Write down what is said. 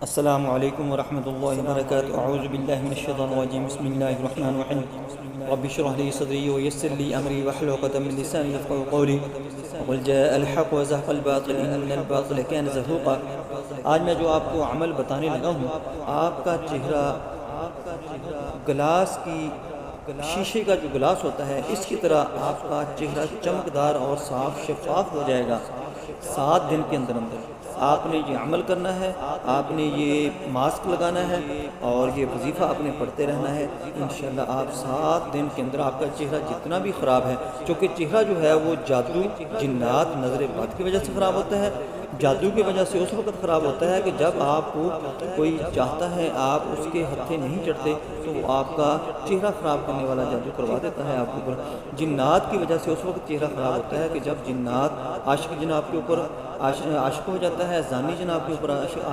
السلام علیکم ورحمۃ اللہ وبرکاتہ، اعوذ باللہ من الشیطان الرجیم، بسم اللہ الرحمن الرحیم، رب اشرح لي صدری ویسر لي امری واحلل عقدۃ من لسانی یفقهوا قولی، وقل جاء الحق وزهق الباطل ان الباطل كان زهوقا۔ آج میں جو آپ کو عمل بتانے لگا ہوں، آپ کا چہرہ گلاس کی شیشے کا جو گلاس ہوتا ہے اس کی طرح آپ کا چہرہ چمکدار اور صاف شفاف ہو جائے گا 7 دن کے اندر اندر۔ آپ نے یہ عمل کرنا ہے، آپ نے یہ ماسک لگانا ہے اور یہ وظیفہ آپ نے پڑھتے رہنا ہے۔ انشاءاللہ آپ 7 دن کے اندر آپ کا چہرہ جتنا بھی خراب ہے، چونکہ چہرہ جو ہے وہ جادو، جنات، نظر بد کی وجہ سے خراب ہوتا ہے۔ جادو کی وجہ سے اس وقت خراب ہوتا ہے کہ جب آپ کو کوئی چاہتا ہے، آپ اس کے ہتھے نہیں چڑھتے تو وہ آپ کا چہرہ خراب کرنے والا جادو کروا دیتا ہے آپ کے اوپر۔ جنات کی وجہ سے اس وقت چہرہ خراب ہوتا ہے کہ جب جنات عاشق جناب کے اوپر عاشق ہو جاتا ہے، زانی جناب کے اوپر عاشق